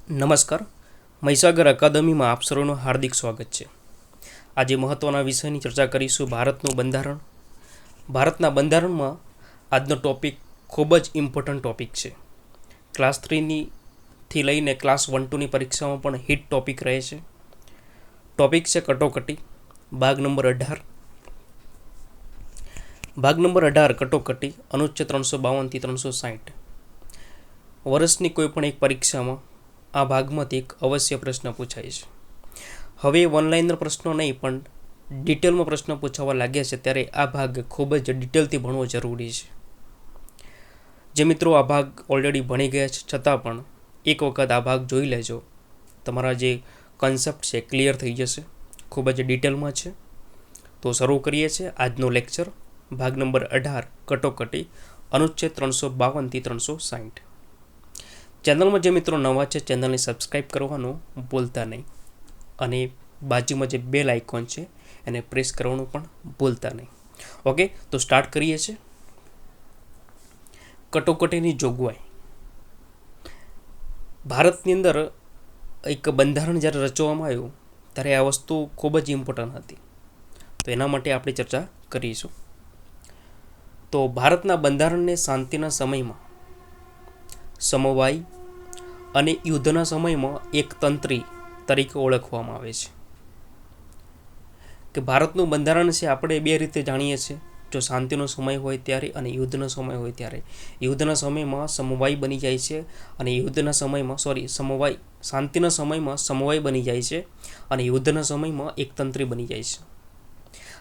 નમસ્કાર. મહીસાગર અકાદમીમાં આપ સર્વનું હાર્દિક સ્વાગત છે. આજે મહત્ત્વના વિષયની ચર્ચા કરીશું ભારતનું બંધારણ. ભારતના બંધારણમાં આજનો ટોપિક ખૂબ જ ઇમ્પોર્ટન્ટ ટોપિક છે. ક્લાસ 3થી લઈને ક્લાસ 1-2ની પરીક્ષામાં પણ હિટ ટોપિક રહે છે. ટોપિક છે કટોકટી. ભાગ નંબર 18. ભાગ નંબર 18 કટોકટી અનુચ્છેદ 352 થી 360. વર્ષની કોઈ પણ એક પરીક્ષામાં આ ભાગમાંથી એક અવશ્ય પ્રશ્ન પૂછાય છે. હવે ઓનલાઈનના પ્રશ્નો નહીં પણ ડિટેલમાં પ્રશ્નો પૂછાવા લાગ્યા છે, ત્યારે આ ભાગ ખૂબ જ ડિટેલથી ભણવો જરૂરી છે. જે મિત્રો આ ભાગ ઓલરેડી ભણી ગયા છે છતાં પણ એક વખત આ ભાગ જોઈ લેજો, તમારા જે કન્સેપ્ટ છે ક્લિયર થઈ જશે. ખૂબ જ ડિટેલમાં છે. તો શરૂ કરીએ છીએ આજનો લેક્ચર. ભાગ નંબર 18 કટોકટી અનુચ્છેદ 352 થી 360. ચેનલમાં જે મિત્રો નવા છે ચેનલને સબસ્ક્રાઈબ કરવાનું ભૂલતા નહીં, અને બાજુમાં જે બેલ આઇકોન છે એને પ્રેસ કરવાનું પણ ભૂલતા નહીં. ઓકે, તો સ્ટાર્ટ કરીએ છીએ. કટોકટીની જોગવાઈ. ભારતની અંદર એક બંધારણ જ્યારે રચવામાં આવ્યું ત્યારે આ વસ્તુ ખૂબ જ ઇમ્પોર્ટન્ટ હતી, તો એના માટે આપણે ચર્ચા કરીશું. તો ભારતના બંધારણને શાંતિના સમયમાં સમવાય અને યુદ્ધના સમયમાં એકતંત્રી તરીકે ઓળખવામાં આવે છે. કે ભારતનું બંધારણ છે આપણે બે રીતે જાણીએ છીએ. જો શાંતિનો સમય હોય ત્યારે અને યુદ્ધનો સમય હોય ત્યારે. યુદ્ધના સમયમાં સમવાય બની જાય છે અને યુદ્ધના સમયમાં શાંતિના સમયમાં સમવાય બની જાય છે અને યુદ્ધના સમયમાં એકતંત્રી બની જાય છે.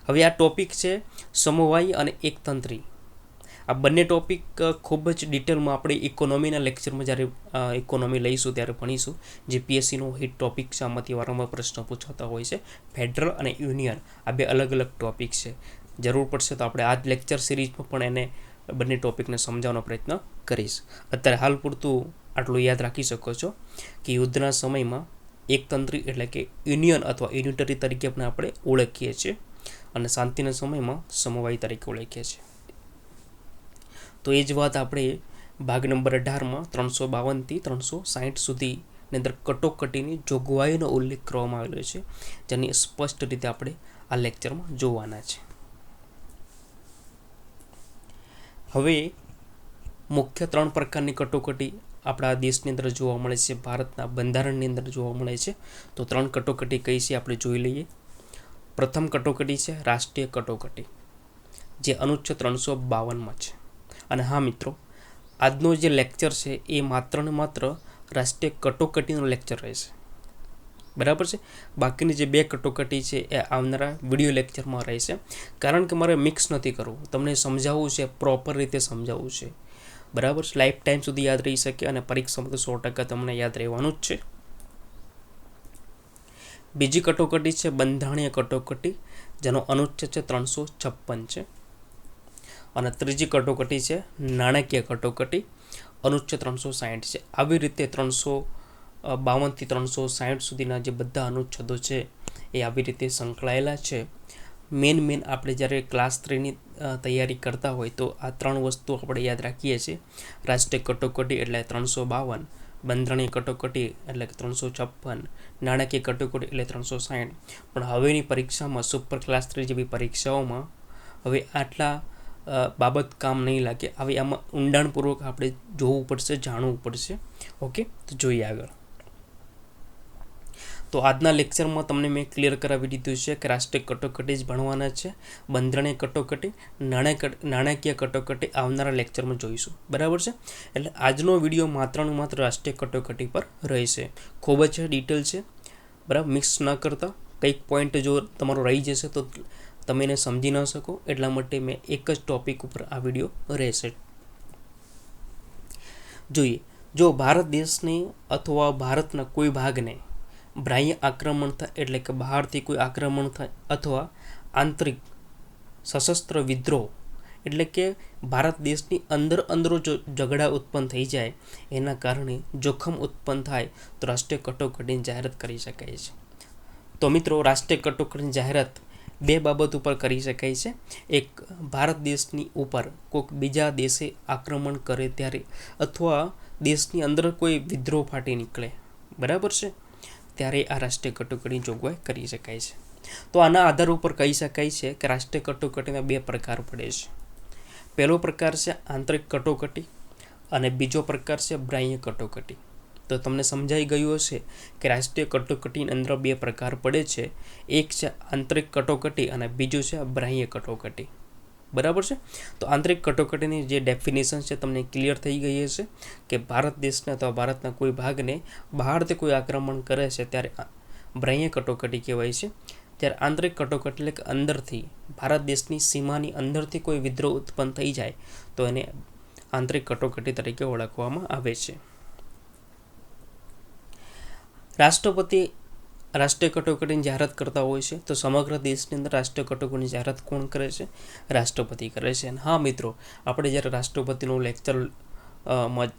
હવે આ ટોપિક છે સમવાય અને એકતંત્રી. આ બંને ટોપિક ખૂબ જ ડિટેલમાં આપણે ઇકોનોમીના લેક્ચરમાં જ્યારે ઇકોનોમી લઈશું ત્યારે ભણીશું. જે પીએસસીનો હિટ ટોપિક છે, આમાંથી વારંવાર પ્રશ્નો પૂછાતા હોય છે. ફેડરલ અને યુનિયન આ બે અલગ અલગ ટોપિક છે. જરૂર પડશે તો આપણે આ જ લેક્ચર સિરીઝમાં પણ એને બંને ટોપિકને સમજાવવાનો પ્રયત્ન કરીશ. અત્યારે હાલ પૂરતું આટલું યાદ રાખી શકો છો કે યુદ્ધના સમયમાં એકતંત્રી એટલે કે યુનિયન અથવા યુનિટરી તરીકે પણ આપણે ઓળખીએ છીએ અને શાંતિના સમયમાં સમવાય તરીકે ઓળખીએ છીએ. તો એ જ વાત આપણે ભાગ નંબર 18માં 352 થી 360 સુધીની અંદર કટોકટીની જોગવાઈનો ઉલ્લેખ કરવામાં આવેલો છે, જેની સ્પષ્ટ રીતે આપણે આ લેક્ચરમાં જોવાના છે. હવે મુખ્ય 3 પ્રકારની કટોકટી આપણા દેશની અંદર જોવા મળે છે, ભારતના બંધારણની અંદર જોવા મળે છે. તો 3 કટોકટી કઈ છે આપણે જોઈ લઈએ. પ્રથમ કટોકટી છે રાષ્ટ્રીય કટોકટી, જે અનુચ્છેદ 352માં છે. અને હા મિત્રો, આજનો જે લેક્ચર છે એ માત્ર ને માત્ર રાષ્ટ્રીય કટોકટીનો લેક્ચર રહેશે, બરાબર છે. બાકીની જે 2 કટોકટી છે એ આવનારા વિડીયો લેક્ચરમાં રહેશે, કારણ કે મારે મિક્સ નથી કરવું, તમને સમજાવવું છે, પ્રોપર રીતે સમજાવવું છે, બરાબર. લાઈફ ટાઈમ સુધી યાદ રહી શકે અને પરીક્ષામાં તો 100% તમને યાદ રહેવાનું જ છે. બીજી કટોકટી છે બંધારણીય કટોકટી, જેનો અનુચ્છેદ છે 356 છે. અને ત્રીજી કટોકટી છે નાણાકીય કટોકટી, અનુચ્છેદ 360 છે. આવી રીતે 352 થી 360 સુધીના જે બધા અનુચ્છેદો છે એ આવી રીતે સંકળાયેલા છે. મેન આપણે જ્યારે ક્લાસ 3ની તૈયારી કરતા હોય તો આ 3 વસ્તુ આપણે યાદ રાખીએ છીએ. રાષ્ટ્રીય કટોકટી એટલે 352, બંધારણીય કટોકટી એટલે 356, નાણાકીય કટોકટી એટલે 360. પણ હવેની પરીક્ષામાં સુપર ક્લાસ 3 જેવી પરીક્ષાઓમાં હવે આટલા બાબત કામ નહીં લાગે. હવે આમાં ઊંડાણપૂર્વક આપણે જોવું પડશે, જાણવું પડશે. ઓકે, તો જોઈએ આગળ. તો આજના લેક્ચરમાં તમને મેં ક્લિયર કરાવી દીધું છે કે રાષ્ટ્રીય કટોકટી જ ભણવાના છે. બંધારણીય કટોકટી, નાણાકીય કટોકટી આવનારા લેક્ચરમાં જોઈશું, બરાબર છે. એટલે આજનો વિડીયો માત્ર ને માત્ર રાષ્ટ્રીય કટોકટી પર રહેશે. ખૂબ જ ડિટેલ છે, બરાબર. મિક્સ ન કરતા. કંઈક પોઈન્ટ જો તમારો રહી જશે તો તમે એને સમજી ન શકો, એટલા માટે મેં એક જ ટોપિક ઉપર આ વિડીયો રહેશે. જોઈએ, જો ભારત દેશને અથવા ભારતના કોઈ ભાગને બાહ્ય આક્રમણ થાય એટલે કે બહારથી કોઈ આક્રમણ થાય અથવા આંતરિક સશસ્ત્ર વિદ્રોહ એટલે કે ભારત દેશની અંદરો જો ઝઘડા ઉત્પન્ન થઈ જાય, એના કારણે જોખમ ઉત્પન્ન થાય તો રાષ્ટ્રીય કટોકટીની જાહેરાત કરી શકાય છે. તો મિત્રો, રાષ્ટ્રીય કટોકટીની જાહેરાત 2 બાબત ઉપર કરી શકાય છે. એક, ભારત દેશની ઉપર કોઈક બીજા દેશે આક્રમણ કરે ત્યારે, અથવા દેશની અંદર કોઈ વિદ્રોહ ફાટી નીકળે, બરાબર છે, ત્યારે આ રાષ્ટ્રીય કટોકટીની જોગવાઈ કરી શકાય છે. તો આના આધાર ઉપર કહી શકાય છે કે રાષ્ટ્રીય કટોકટીના બે પ્રકાર પડે છે. પહેલો પ્રકાર છે આંતરિક કટોકટી અને બીજો પ્રકાર છે બાહ્ય કટોકટી. તો તમને સમજાઈ ગયું હશે કે રાષ્ટ્રીય કટોકટીની અંદર બે પ્રકાર પડે છે. એક છે આંતરિક કટોકટી અને બીજું છે બાહ્ય કટોકટી. બરાબર છે. તો આંતરિક કટોકટીની જે ડેફિનેશન છે તમને ક્લિયર થઈ ગઈ હશે કે ભારત દેશને અથવા ભારતના કોઈ ભાગને બહારથી કોઈ આક્રમણ કરે છે ત્યારે બાહ્ય કટોકટી કહેવાય છે. ત્યારે આંતરિક કટોકટી એટલે કે અંદરથી ભારત દેશની સીમાની અંદરથી કોઈ વિદ્રોહ ઉત્પન્ન થઈ જાય તો એને આંતરિક કટોકટી તરીકે ઓળખવામાં આવે છે. રાષ્ટ્રપતિ રાષ્ટ્રીય કટોકટીની જાહેરાત કરતા હોય છે. તો સમગ્ર દેશની અંદર રાષ્ટ્રીય કટોકટીની જાહેરાત કોણ કરે છે? રાષ્ટ્રપતિ કરે છે. અને હા મિત્રો, આપણે જ્યારે રાષ્ટ્રપતિનું લેક્ચર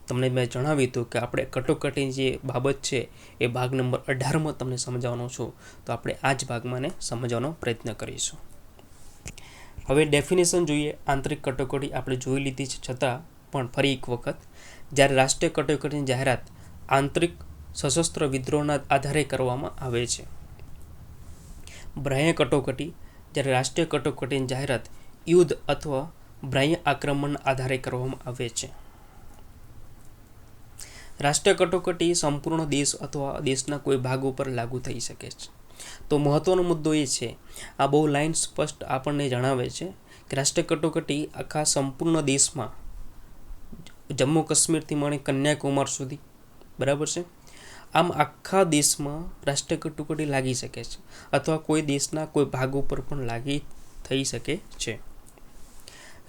તમને મેં જણાવ્યું હતું કે આપણે કટોકટીની જે બાબત છે એ ભાગ નંબર 18માં તમને સમજાવવાનો છું. તો આપણે આ જ ભાગમાં સમજવાનો પ્રયત્ન કરીશું. હવે ડેફિનેશન જોઈએ. આંતરિક કટોકટી આપણે જોઈ લીધી છે, છતાં પણ ફરી એક વખત, જ્યારે રાષ્ટ્રીય કટોકટીની જાહેરાત આંતરિક સશસ્ત્ર વિદ્રોહના આધારે કરવામાં આવે છે. બાહ્ય કટોકટી જ્યારે રાષ્ટ્રીય કટોકટીની જાહેરાત યુદ્ધ અથવા બાહ્ય આક્રમણના આધારે કરવામાં આવે છે. રાષ્ટ્રીય કટોકટી સંપૂર્ણ દેશ અથવા દેશના કોઈ ભાગ ઉપર લાગુ થઈ શકે છે. તો મહત્વનો મુદ્દો એ છે, આ બહુ લાઈન સ્પષ્ટ આપણને જણાવે છે કે રાષ્ટ્રીય કટોકટી આખા સંપૂર્ણ દેશમાં, જમ્મુ કાશ્મીરથી માંડી કન્યાકુમારી સુધી, બરાબર છે, આમ આખા દેશમાં રાષ્ટ્રીય કટોકટી લાગી શકે છે અથવા કોઈ દેશના કોઈ ભાગ ઉપર પણ લાગી થઈ શકે છે.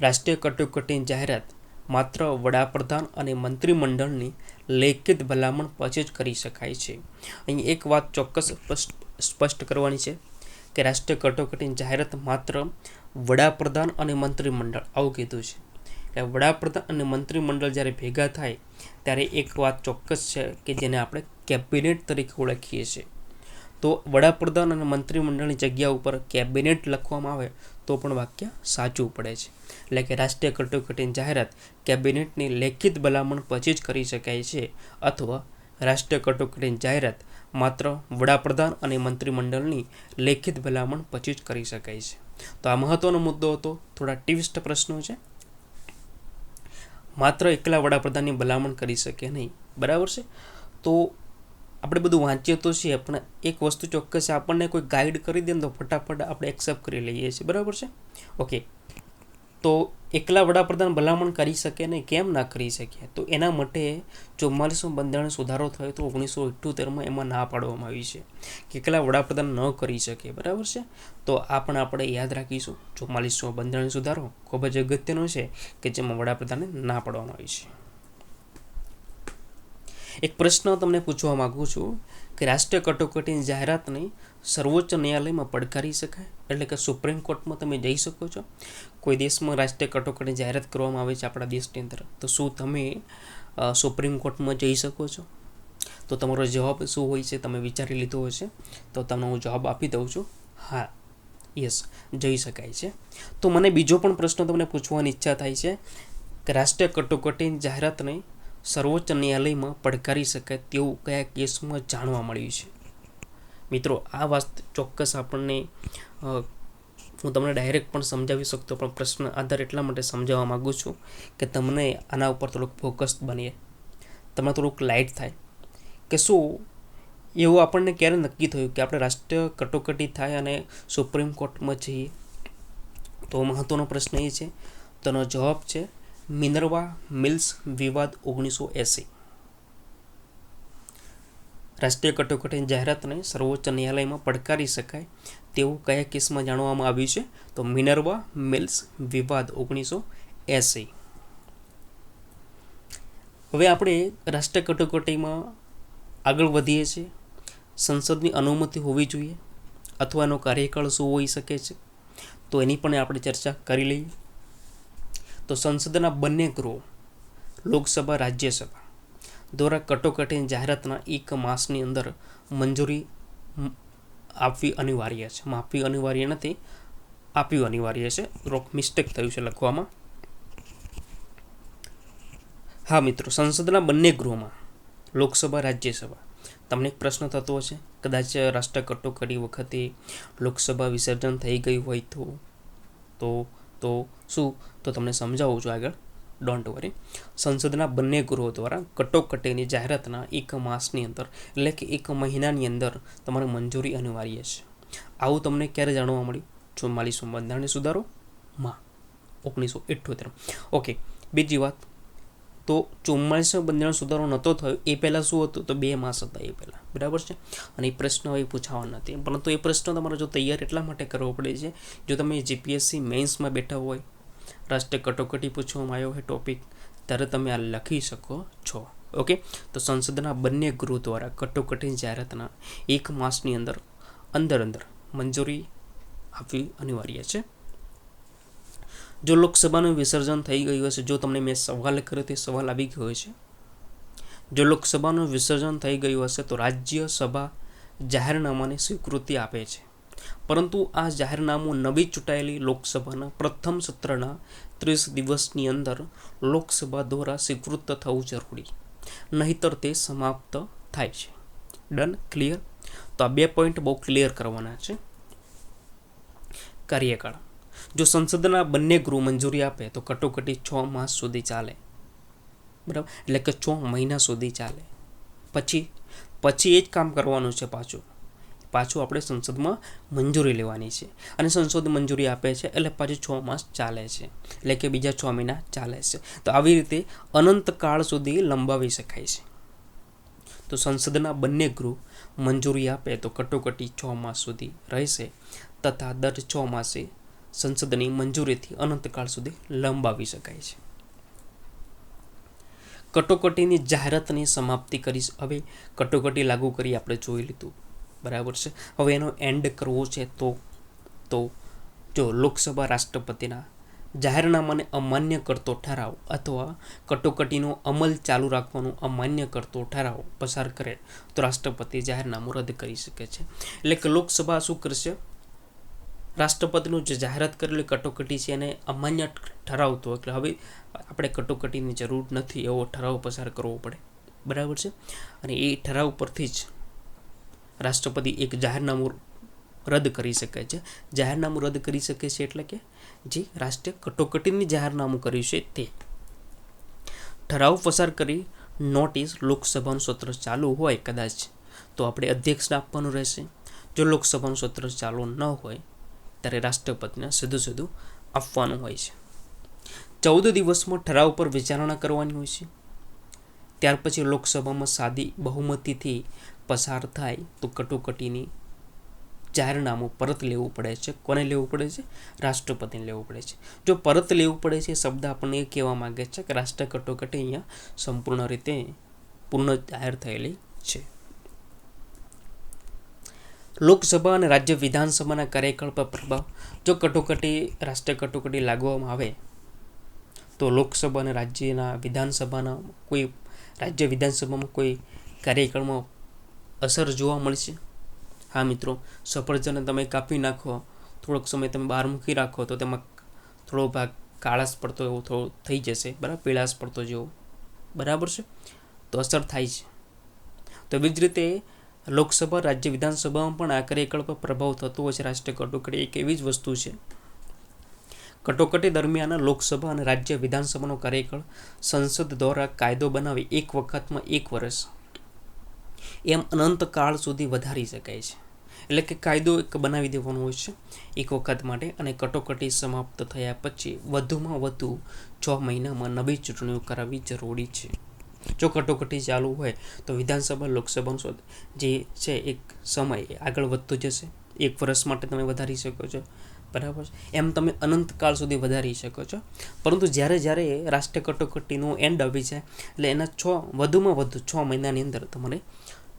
રાષ્ટ્રીય કટોકટીની જાહેરાત માત્ર વડાપ્રધાન અને મંત્રીમંડળની લેખિત ભલામણ પછી જ કરી શકાય છે. અહીં એક વાત ચોક્કસ સ્પષ્ટ કરવાની છે કે રાષ્ટ્રીય કટોકટીની જાહેરાત માત્ર વડાપ્રધાન અને મંત્રીમંડળ, આવું કીધું છે. એટલે વડાપ્રધાન અને મંત્રીમંડળ જ્યારે ભેગા થાય ત્યારે એક વાત ચોક્કસ છે કે જેને આપણે કેબિનેટ તરીકે ઓળખીએ છીએ. તો વડાપ્રધાન અને મંત્રીમંડળની જગ્યા ઉપર કેબિનેટ લખવામાં આવે તો પણ વાક્ય સાચું પડે છે. એટલે કે રાષ્ટ્રીય કટોકટીની જાહેરાત કેબિનેટની લેખિત ભલામણ પછી જ કરી શકાય છે અથવા રાષ્ટ્રીય કટોકટીની જાહેરાત માત્ર વડાપ્રધાન અને મંત્રીમંડળની લેખિત ભલામણ પછી જ કરી શકાય છે. તો આ મહત્વનો મુદ્દો હતો. થોડા ટ્વિસ્ટ પ્રશ્નો છે. માત્ર એકલા વડાપ્રધાનની ભલામણ કરી શકે નહીં, બરાબર છે. તો આપણે બધું વાંચીએ તો છીએ, પણ એક વસ્તુ ચોક્કસ છે, આપણને કોઈ ગાઈડ કરી દે ને તો ફટાફટ આપણે એક્સેપ્ટ કરી લઈએ છીએ, બરાબર છે. ઓકે, તો એકલા વડાપ્રધાન ભલામણ કરી શકે નહીં, કેમ ના કરી શકે? તો એના માટે 44મો બંધારણ સુધારો થયો તો 1978માં એમાં ના પાડવામાં આવી છે કે એકલા વડાપ્રધાન ન કરી શકે, બરાબર છે. તો આ પણ આપણે યાદ રાખીશું. 44મો બંધારણ સુધારો ખૂબ જ અગત્યનો છે કે જેમાં વડાપ્રધાનને ના પાડવામાં આવી છે. એક પ્રશ્ન તમને પૂછવા માંગુ છું કે રાષ્ટ્રીય કટોકટીની જાહેરાતને સર્વોચ્ચ ન્યાયાલયમાં પડકારી શકાય? એટલે કે સુપ્રીમ કોર્ટમાં તમે જઈ શકો છો. કોઈ દેશમાં રાષ્ટ્રીય કટોકટીની જાહેરાત કરવામાં આવે છે આપણા દેશની અંદર, તો શું તમે સુપ્રીમ કોર્ટમાં જઈ શકો છો? તો તમારો જવાબ શું હોય છે તમે વિચારી લીધો હશે, તો તમને હું જવાબ આપી દઉં છું. હા, યસ, જઈ શકાય છે. તો મને બીજો પણ પ્રશ્ન તમને પૂછવાની ઈચ્છા થાય છે કે રાષ્ટ્રીય કટોકટીની જાહેરાતને સર્વોચ્ચ ન્યાયાલયમાં પડકારી શકાય તેવું કયા કેસમાં જાણવા મળ્યું છે? મિત્રો, આ વાત ચોક્કસ આપણને હું તમને ડાયરેક્ટ પણ સમજાવી શકતો, પણ પ્રશ્ન આધાર એટલા માટે સમજાવવા માગું છું કે તમને આના ઉપર થોડુંક ફોકસ બને, તમને થોડુંક લાઇટ થાય કે શું એવું આપણને ક્યારે નક્કી થયું કે આપણે રાષ્ટ્રીય કટોકટી થાય અને સુપ્રીમ કોર્ટમાં જઈએ? તો મહત્વનો પ્રશ્ન એ છે. તેનો જવાબ છે મિનર્વા મિલ્સ વિવાદ 1980. રાષ્ટ્રીય કટોકટીની જાહેરાતને સર્વોચ્ચ ન્યાયાલયમાં પડકારી શકાય તેવું કયા કેસમાં જાણવામાં આવ્યું છે? તો મિનર્વા મિલ્સ વિવાદ 1980. હવે આપણે રાષ્ટ્રીય કટોકટીમાં આગળ વધીએ છીએ. સંસદની અનુમતિ હોવી જોઈએ અથવા એનો કાર્યકાળ શું હોઈ શકે છે, તો એની પણ આપણે ચર્ચા કરી લઈએ. તો સંસદના બંને ગૃહો, લોકસભા, રાજ્યસભા દ્વારા કટોકટીની જાહેરાતના 1 માસની અંદર મંજૂરી આપવી અનિવાર્ય છે. આપવી અનિવાર્ય નથી, આપવી અનિવાર્ય છે. મિસ્ટેક થયું છે લખવામાં. હા મિત્રો, સંસદના બંને ગૃહોમાં, લોકસભા, રાજ્યસભા તમને એક પ્રશ્ન થતો હશે, કદાચ રાષ્ટ્ર કટોકટી વખતે લોકસભા વિસર્જન થઈ ગયું હોય તો તો શું? તો તમને સમજાવું છું આગળ, ડોન્ટ વરી. સંસદના બંને ગૃહો દ્વારા કટોકટીની જાહેરાતના 1 માસની અંદર, એટલે કે 1 મહિનાની અંદર તમારે મંજૂરી અનિવાર્ય છે. આવું તમને ક્યારે જાણવા મળ્યું? 44મો બંધારણીય સુધારોમાં 1978. ઓકે, બીજી વાત, તો 44મો બંધારણ સુધારો નહોતો થયો એ પહેલાં શું હતું? તો 2 માસ હતા એ પહેલાં, બરાબર છે. અને એ પ્રશ્ન હવે પૂછાવા નથી, પરંતુ એ પ્રશ્ન તમારે જો તૈયાર એટલા માટે કરવો પડે છે, જો તમે જીપીએસસી મેન્સમાં બેઠા હોય, રાષ્ટ્રીય કટોકટી પૂછવામાં આવ્યો હોય ટોપિક, ત્યારે તમે આ લખી શકો છો. ઓકે, તો સંસદના બંને ગૃહ દ્વારા કટોકટીની જાહેરાતના 1 માસની અંદર મંજૂરી આપવી અનિવાર્ય છે. જો લોકસભાનું વિસર્જન થઈ ગયું હશે, જો તમને મેં સવાલ કર્યો તે સવાલ આવી ગયો છે, જો લોકસભાનું વિસર્જન થઈ ગયું હશે તો રાજ્યસભા જાહેરનામાને સ્વીકૃતિ આપે છે, પરંતુ આ જાહેરનામું નવી ચૂંટાયેલી લોકસભાના પ્રથમ સત્રના 30 દિવસની અંદર લોકસભા દ્વારા સ્વીકૃત થવું જરૂરી, નહીતર તે સમાપ્ત થાય છે. Done, clear? તો આ 2 પોઈન્ટ બહુ ક્લિયર કરવાના છે. કાર્યકાળ, જો સંસદના બંને ગૃહ મંજૂરી આપે તો કટોકટી 6 માસ સુધી ચાલે, બરાબર, એટલે કે 6 મહિના સુધી ચાલે. પછી એ જ કામ કરવાનું છે. પાછું આપણે સંસદમાં મંજૂરી લેવાની છે, અને સંસદ મંજૂરી આપે છે એટલે પાછું 6 માસ ચાલે છે, એટલે કે બીજા 6 મહિના ચાલે છે. તો આવી રીતે અનંતકાળ સુધી લંબાવી શકાય છે. તો સંસદના બંને ગૃહ મંજૂરી આપે તો કટોકટી 6 માસ સુધી રહેશે, તથા દર 6 માસે સંસદની મંજૂરીથી અનંતકાળ સુધી લંબાવી શકાય છે. કટોકટીની જાહેરાતની સમાપ્તિ કરી. હવે કટોકટી લાગુ કરી આપણે જોઈ લીધું, બરાબર છે. હવે એનો એન્ડ કરવો છે તો જો લોકસભા રાષ્ટ્રપતિના જાહેરનામાને અમાન્ય કરતો ઠરાવ અથવા કટોકટીનો અમલ ચાલુ રાખવાનું અમાન્ય કરતો ઠરાવ પસાર કરે તો રાષ્ટ્રપતિ જાહેરનામું રદ કરી શકે છે. એટલે કે લોકસભા શું કરશે? રાષ્ટ્રપતિનું જે જાહેરાત કરેલી કટોકટી છે એને અમાન્ય ઠરાવતો, એટલે હવે આપણે કટોકટીની જરૂર નથી એવો ઠરાવ પસાર કરવો પડે, બરાબર છે. અને એ ઠરાવ પરથી જ રાષ્ટ્રપતિ એક જાહેરનામું રદ કરી શકે છે. જાહેરનામું રદ કરી શકે છે એટલે કે જે રાષ્ટ્રીય કટોકટીની જાહેરનામું કર્યું છે તે ઠરાવ પસાર કરી નોટિસ લોકસભાનું સત્ર ચાલુ હોય કદાચ તો આપણે અધ્યક્ષને આપવાનું રહેશે. જો લોકસભાનું સત્ર ચાલુ ન હોય ત્યારે રાષ્ટ્રપતિને સીધું આપવાનું હોય છે. 14 દિવસમાં ઠરાવ પર વિચારણા કરવાની હોય છે. ત્યાર પછી લોકસભામાં સાદી બહુમતીથી પસાર થાય તો કટોકટીની જાહેરનામું પરત લેવું પડે છે. કોને લેવું પડે છે? રાષ્ટ્રપતિને લેવું પડે છે. જો પરત લેવું પડે છે શબ્દ આપણને એ કહેવા માંગે છે કે રાષ્ટ્રીય કટોકટી અહીંયા સંપૂર્ણ રીતે પૂર્ણ જાહેર થયેલી છે. લોકસભા અને રાજ્ય વિધાનસભાના કાર્યકાળ પર પ્રભાવ. જો રાષ્ટ્રીય કટોકટી લાગવામાં આવે તો લોકસભા અને રાજ્ય વિધાનસભામાં કોઈ કાર્યકાળમાં અસર જોવા મળશે. હા મિત્રો, સફરજનને તમે કાપી નાખો, થોડોક સમય તમે બહાર મૂકી રાખો તો તેમાં થોડો ભાગ કાળાશ પડતો એવો થોડો થઈ જશે, બરાબર, પીળાશ પડતો જેવો, બરાબર છે. તો અસર થાય છે. તો એવી જ રીતે લોકસભા રાજ્ય વિધાનસભામાં પણ આ કાર્યકાળ પર પ્રભાવ થતો હોય છે. રાષ્ટ્રીય કટોકટી એક એવી જ વસ્તુ છે. કટોકટી દરમિયાન લોકસભા અને રાજ્ય વિધાનસભાનો કાર્યકાળ સંસદ દ્વારા કાયદો બનાવી 1 વખતમાં 1 વર્ષ એમ અનંતકાળ સુધી વધારી શકાય છે. એટલે કે કાયદો એક બનાવી દેવાનો હોય છે 1 વખત માટે, અને કટોકટી સમાપ્ત થયા પછી વધુમાં વધુ 6 મહિનામાં નવી ચૂંટણીઓ કરાવવી જરૂરી છે. જો કટોકટી ચાલુ હોય તો વિધાનસભા લોકસભાનું જે છે એક સમય આગળ વધતો જશે. 1 વર્ષ માટે તમે વધારી શકો છો, બરાબર. એમ તમે અનંતકાળ સુધી વધારી શકો છો. પરંતુ જ્યારે રાષ્ટ્રીય કટોકટીનો એન્ડ આવી જાય એટલે એના વધુમાં વધુ 6 મહિનાની અંદર તમારે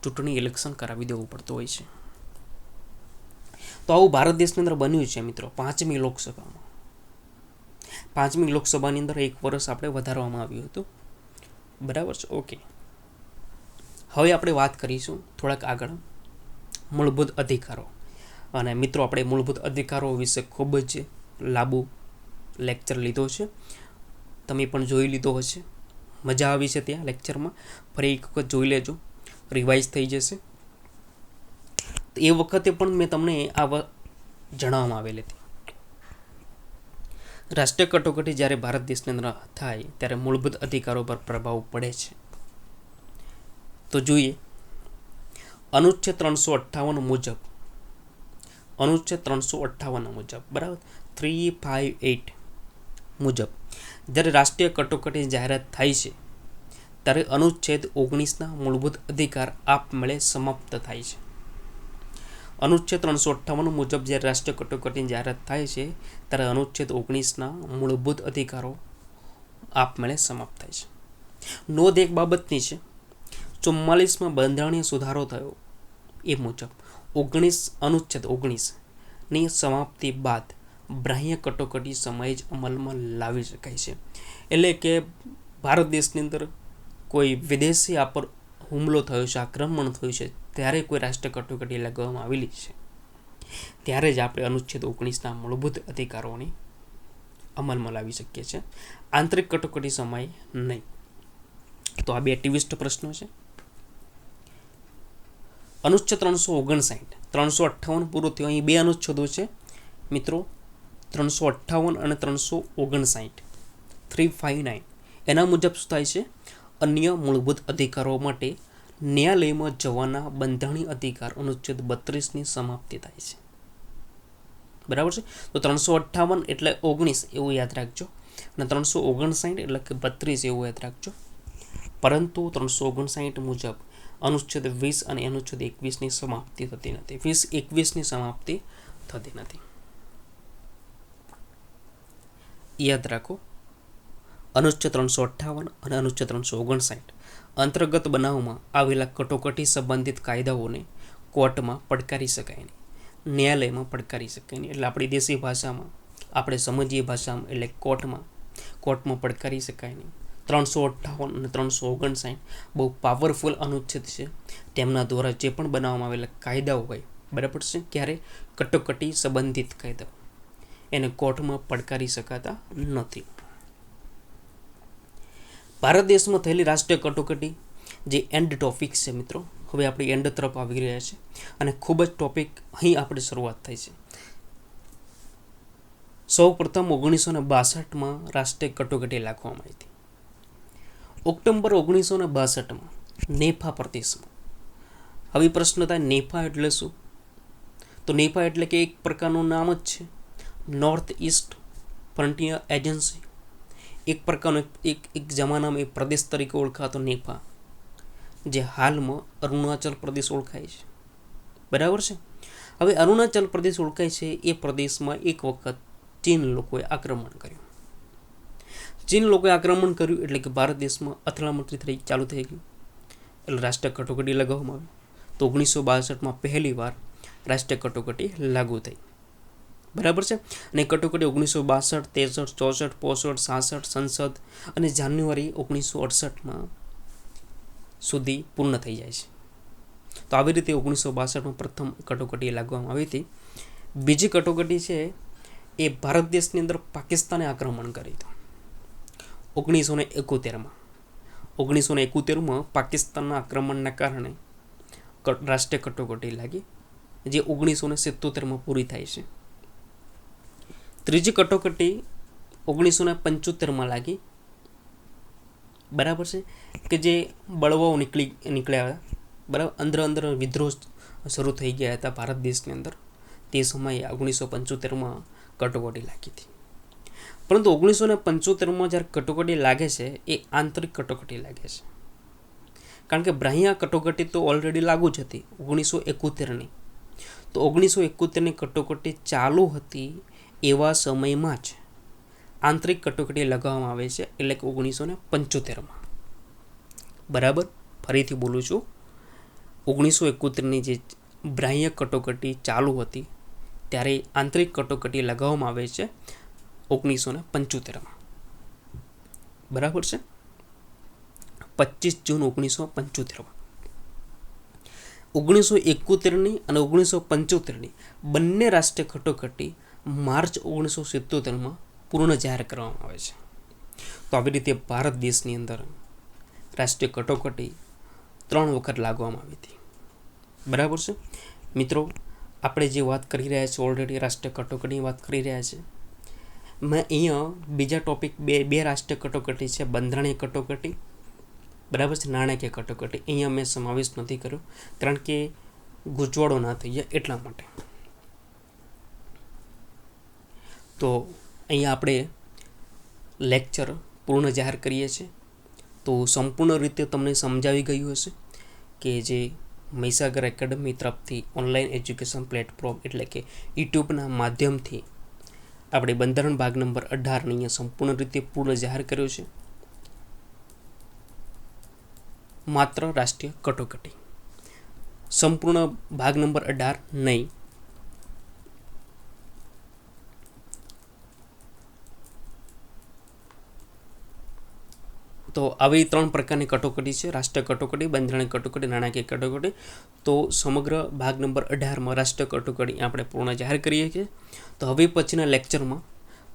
ચૂંટણી ઇલેક્શન કરાવી દેવું પડતું હોય છે. તો આવું ભારત દેશની અંદર બન્યું છે મિત્રો. 5મી લોકસભાની અંદર 1 વર્ષ આપણે વધારવામાં આવ્યું હતું, બરાબર છે. ઓકે, હવે આપણે વાત કરીશું થોડાક આગળ મૂળભૂત અધિકારો. અને મિત્રો, આપણે મૂળભૂત અધિકારો વિશે ખૂબ જ લાંબુ લેક્ચર લીધો છે, તમે પણ જોઈ લીધો હશે. મજા આવી છે ત્યાં લેક્ચરમાં, ફરી એક વખત જોઈ લેજો. રિવાઇઝ થઈ જશે. એ વખતે પણ મેં તમને આ જણાવવામાં આવેલી હતી. રાષ્ટ્રીય કટોકટી જ્યારે ભારત દેશની અંદર થાય ત્યારે મૂળભૂત અધિકારો પર પ્રભાવ પડે છે. તો જોઈએ, અનુચ્છેદ 358 મુજબ, અનુચ્છેદ 358 મુજબ, બરાબર, 358 મુજબ જ્યારે રાષ્ટ્રીય કટોકટી જાહેરાત થાય છે ત્યારે અનુચ્છેદ 19ના મૂળભૂત અધિકાર આપમેળે સમાપ્ત થાય છે. અનુચ્છેદ 358 મુજબ જ્યારે રાષ્ટ્રીય કટોકટીની જાહેરાત થાય છે ત્યારે અનુચ્છેદ 19ના મૂળભૂત અધિકારો આપમેળે સમાપ્ત થાય છે. નોંધ એક બાબતની છે, 44માં બંધારણીય સુધારો થયો એ મુજબ અનુચ્છેદ 19ની સમાપ્તિ બાદ બાહ્ય કટોકટી સમયે જ અમલમાં લાવી શકાય છે. એટલે કે ભારત દેશની અંદર કોઈ વિદેશી પર હુમલો થયો છે, આક્રમણ થયું છે, ત્યારે કોઈ રાષ્ટ્રીય કટોકટી લગાવવામાં આવેલી છે, ત્યારે જ આપણે અનુચ્છેદ 19ના મૂળભૂત અધિકારોને અમલમાં લાવી શકીએ છીએ. આંતરિક કટોકટી સમયે નહીં. તો આ બે ટ્વિસ્ટ પ્રશ્નો છે. અનુચ્છેદ 359, 358 પૂરો થયો. અહીં બે અનુચ્છેદો છે મિત્રો, 358 અને 359, 359. એના મુજબ શું થાય છે? અન્ય મૂળભૂત અધિકારો માટે ન્યાયાલયમાં જવાના બંધારણીય અધિકાર અનુચ્છેદ 32ની સમાપ્તિ થાય છે. બરાબર છે. તો 358 એટલે 19 એવું યાદ રાખજો, અને 359 એટલે કે 32 એવું યાદ રાખજો. પરંતુ 359 મુજબ અનુચ્છેદ 20 અને અનુચ્છેદ 21ની સમાપ્તિ થતી નથી. 20-21ની સમાપ્તિ થતી નથી. યાદ રાખો, અનુચ્છેદ 358 અને અનુચ્છેદ 359 અંતર્ગત બનાવમાં આવેલા કટોકટી સંબંધિત કાયદાઓને કોર્ટમાં પડકારી શકાય નહીં, ન્યાયાલયમાં પડકારી શકાય નહીં. એટલે આપણી દેશી ભાષામાં, આપણે સમજીએ ભાષામાં, એટલે કોર્ટમાં પડકારી શકાય નહીં. 358 અને 359 બહુ પાવરફુલ અનુચ્છેદ છે. તેમના દ્વારા જે પણ બનાવવામાં આવેલા કાયદાઓ હોય, બરાબર છે, ક્યારે કટોકટી સંબંધિત કાયદાઓ, એને કોર્ટમાં પડકારી શકાતા નથી. ભારત દેશમાં થયેલી રાષ્ટ્રીય કટોકટી જે એન્ડ ટોપિક છે મિત્રો, હવે આપણે એન્ડ તરફ આવી રહ્યા છે અને ખૂબ જ ટોપિક અહીં આપણે શરૂઆત થઈ છે. સૌ પ્રથમ 1962માં રાષ્ટ્રીય કટોકટી લાગવામાં આવી હતી. ઓક્ટોબર 1962માં નેફા પ્રદેશમાં. હવે પ્રશ્ન થાય, નેફા એટલે શું? તો નેફા એટલે કે એક પ્રકારનું નામ જ છે, નોર્થ ઇસ્ટ ફ્રન્ટિયર એજન્સી. એક પ્રકારનો એક જમાનામાં એક પ્રદેશ તરીકે ઓળખાતો નેફા, જે હાલમાં અરુણાચલ પ્રદેશ ઓળખાય છે. બરાબર છે. હવે અરુણાચલ પ્રદેશ ઓળખાય છે, એ પ્રદેશમાં એક વખત ચીન લોકોએ આક્રમણ કર્યું. ચીન લોકોએ આક્રમણ કર્યું એટલે કે ભારત દેશમાં અથડામણ ચાલુ થઈ ગયું, એટલે રાષ્ટ્રીય કટોકટી લગાવવામાં આવી. તો 1962માં પહેલી વાર રાષ્ટ્રીય કટોકટી લાગુ થઈ. બરાબર છે. અને કટોકટી 1962, 63, 64, 65, 66 સંસદ અને જાન્યુઆરી 1968માં સુધી પૂર્ણ થઈ જાય છે. તો આવી રીતે 1962માં પ્રથમ કટોકટી લાગવામાં આવી હતી. બીજી કટોકટી છે એ ભારત દેશની અંદર પાકિસ્તાને આક્રમણ કર્યું હતું 1971માં. 1971માં પાકિસ્તાનના આક્રમણના કારણે રાષ્ટ્રીય કટોકટી લાગી, જે 1977માં પૂરી થાય છે. ત્રીજી કટોકટી 1975માં લાગી. બરાબર છે, કે જે બળવાઓ નીકળ્યા, બરાબર, અંદર વિદ્રોહ શરૂ થઈ ગયા હતા ભારત દેશની અંદર. તે સમયે 1975માં કટોકટી લાગી હતી. પરંતુ 1975માં જ્યારે કટોકટી લાગે છે એ આંતરિક કટોકટી લાગે છે, કારણ કે બાહ્ય કટોકટી તો ઓલરેડી લાગુ જ હતી 1971ની. તો 1971ની કટોકટી ચાલુ હતી એવા સમયમાં જ આંતરિક કટોકટી લગાવવામાં આવે છે, એટલે કે 1975માં. બરાબર, ફરીથી બોલું છું, 1971ની જે બાહ્ય કટોકટી ચાલુ હતી ત્યારે આંતરિક કટોકટી લગાવવામાં આવે છે 1975માં. બરાબર છે, 25 જૂન 1975માં. 1971ની અને 1975ની બંને રાષ્ટ્રીય કટોકટી માર્ચ 1977માં પૂર્ણ જાહેર કરવામાં આવે છે. તો આવી રીતે ભારત દેશની અંદર રાષ્ટ્રીય કટોકટી 3 વખત લાગવામાં આવી હતી. બરાબર છે મિત્રો, આપણે જે વાત કરી રહ્યા છીએ ઓલરેડી રાષ્ટ્રીય કટોકટીની વાત કરી રહ્યા છીએ. મેં અહીંયા બીજા ટોપિક બે રાષ્ટ્રીય કટોકટી છે, બંધારણીય કટોકટી, બરાબર છે, નાણાકીય કટોકટી. અહીંયા મેં સમાવેશ નથી કર્યો કારણ કે ગૂંચવાડો ના થઈ જાય એટલા માટે. તો અહીંયા આપણે લેક્ચર પૂર્ણ જાહેર કરીએ છીએ. તો સંપૂર્ણ રીતે તમને સમજાવી ગયું હશે કે જે મહીસાગર એકેડમી તરફથી ઓનલાઈન એજ્યુકેશન પ્લેટફોર્મ એટલે કે યુટ્યુબના માધ્યમથી આપણે બંધારણ ભાગ નંબર 18 અહીંયા સંપૂર્ણ રીતે પૂર્ણ જાહેર કર્યો છે. માત્ર રાષ્ટ્રીય કટોકટી, સંપૂર્ણ ભાગ નંબર 18 નહીં. તો આવી 3 પ્રકારની કટોકટી છે, રાષ્ટ્રીય કટોકટી, બંધારણીય કટોકટી, નાણાકીય કટોકટી. તો સમગ્ર ભાગ નંબર 18માં રાષ્ટ્રીય કટોકટી આપણે પૂર્ણ જાહેર કરીએ છીએ. તો હવે પછીના લેક્ચરમાં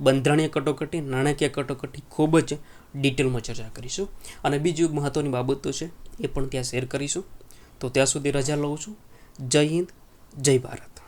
બંધારણીય કટોકટી, નાણાકીય કટોકટી ખૂબ જ ડિટેલમાં ચર્ચા કરીશું અને બીજું મહત્ત્વની બાબતો છે એ પણ ત્યાં શેર કરીશું. તો ત્યાં સુધી રજા લઉં છું. જય હિન્દ, જય ભારત.